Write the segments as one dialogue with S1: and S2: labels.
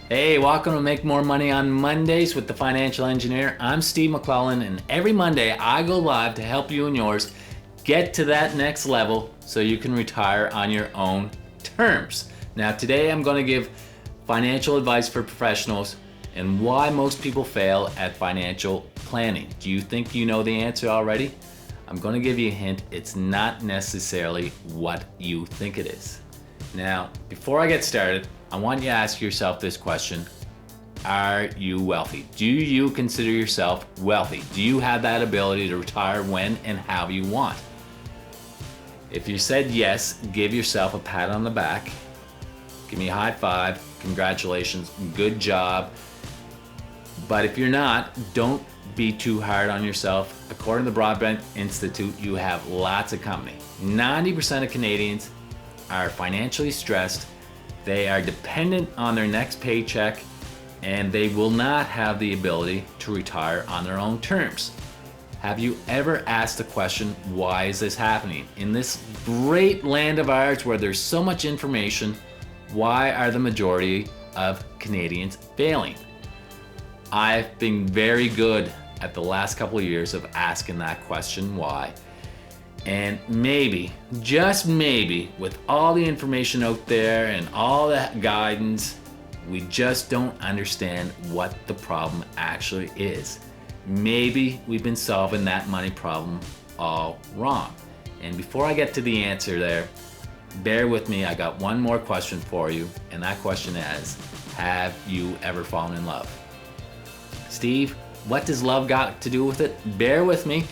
S1: Hey, welcome to Make More Money on Mondays with the Financial Engineer. I'm Steve MacLellan, and every Monday I go live to help you and yours get to that next level so you can retire on your own terms. Now, today I'm going to give financial advice for professionals and why most people fail at financial planning. Do you think you know the answer already? I'm going to give you a hint. It's not necessarily what you think it is. Now, before I get started, I want you to ask yourself this question. Are you wealthy? Do you consider yourself wealthy? Do you have that ability to retire when and how you want? If you said yes, give yourself a pat on the back. Give me a high five. Congratulations. Good job. But if you're not, don't be too hard on yourself. According to the Broadbent Institute, you have lots of company. 90% of Canadians are financially stressed. They are dependent on their next paycheck, and they will not have the ability to retire on their own terms. Have you ever asked the question, why is this happening? In this great land of ours where there's so much information, why are the majority of Canadians failing? I've been very good at the last couple of years of asking that question, why? And maybe, just maybe, with all the information out there and all the guidance, we just don't understand what the problem actually is. Maybe we've been solving that money problem all wrong. And before I get to the answer there, bear with me, I got one more question for you, and that question is, have you ever fallen in love? Steve, what does love got to do with it? Bear with me.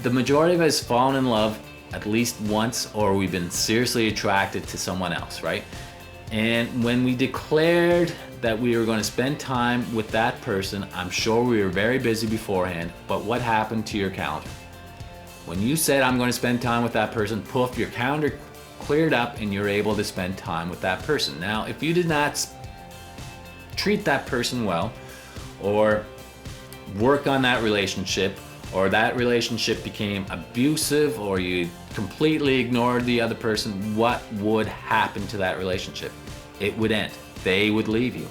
S1: The majority of us fallen in love at least once, or we've been seriously attracted to someone else, right? And when we declared that we were going to spend time with that person, I'm sure we were very busy beforehand, but what happened to your calendar? When you said, I'm going to spend time with that person, poof, your calendar cleared up and you're able to spend time with that person. Now, if you did not treat that person well, or work on that relationship, or that relationship became abusive, or you completely ignored the other person, what would happen to that relationship? It would end. They would leave you.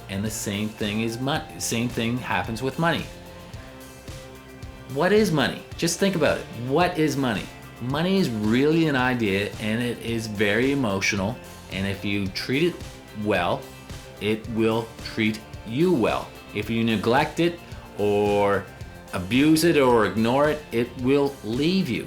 S1: And the same thing is money. Same thing happens with money. What is money? Just think about it. What is money? Money is really an idea, and it is very emotional. And if you treat it well, it will treat you well. If you neglect it or abuse it or ignore it, it will leave you.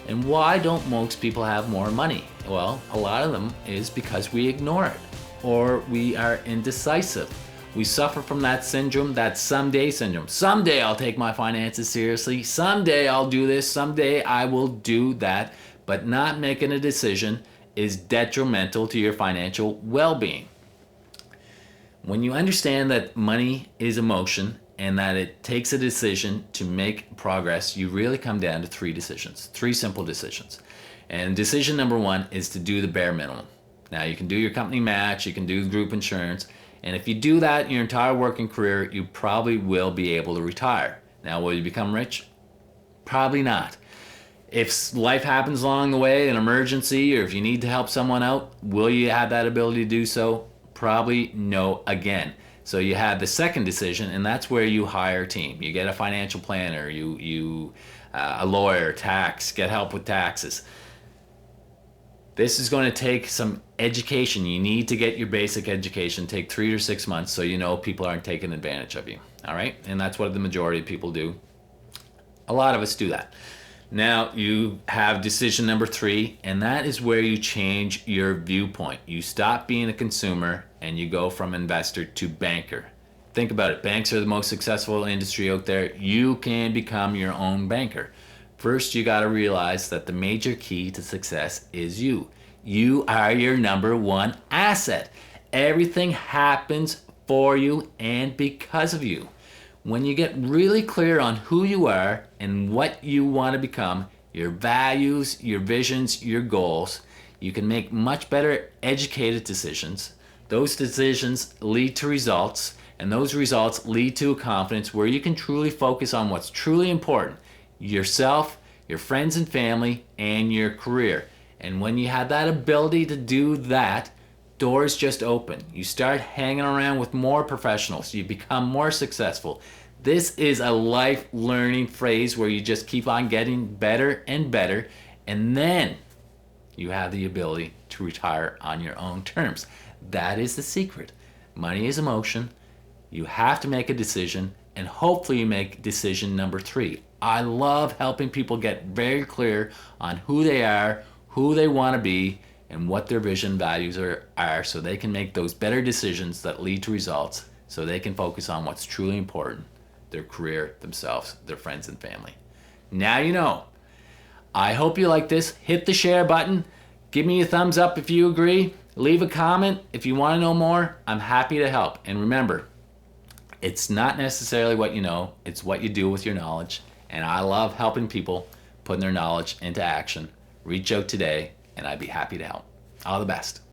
S1: And why don't most people have more money? Well, a lot of them is because we ignore it, or we are indecisive. We suffer from that syndrome, that someday syndrome. Someday I'll take my finances seriously. Someday I'll do this. Someday I will do that. But not making a decision is detrimental to your financial well-being. When you understand that money is emotion, and that it takes a decision to make progress, you really come down to three simple decisions. And decision number one is to do the bare minimum. Now, you can do your company match, you can do group insurance, and if you do that in your entire working career, you probably will be able to retire. Now, will you become rich? Probably not. If life happens along the way, an emergency, or if you need to help someone out, will you have that ability to do so? Probably no again. So you have the second decision, and that's where you hire a team. You get a financial planner, a lawyer, tax, get help with taxes. This is going to take some education. You need to get your basic education, take 3 or 6 months, so you know people aren't taking advantage of you. All right? And that's what the majority of people do. A lot of us do that. Now you have decision number 3, and that is where you change your viewpoint. You stop being a consumer and you go from investor to banker. Think about it. Banks are the most successful industry out there. You can become your own banker. First, you got to realize that the major key to success is you. You are your number one asset. Everything happens for you and because of you. When you get really clear on who you are and what you want to become, your values, your visions, your goals, you can make much better educated decisions. Those decisions lead to results, and those results lead to a confidence where you can truly focus on what's truly important, yourself, your friends and family, and your career. And when you have that ability to do that, doors just open. You start hanging around with more professionals. You become more successful. This is a life learning phrase where you just keep on getting better and better, and then you have the ability to retire on your own terms. That is the secret. Money is emotion. You have to make a decision, and hopefully you make decision number 3. I love helping people get very clear on who they are, who they want to be, and what their vision values are so they can make those better decisions that lead to results, so they can focus on what's truly important, their career, themselves, their friends and family. Now you know. I hope you like this. Hit the share button. Give me a thumbs up if you agree. Leave a comment if you want to know more. I'm happy to help. And remember, it's not necessarily what you know, it's what you do with your knowledge. And I love helping people putting their knowledge into action. Reach out today, and I'd be happy to help. All the best.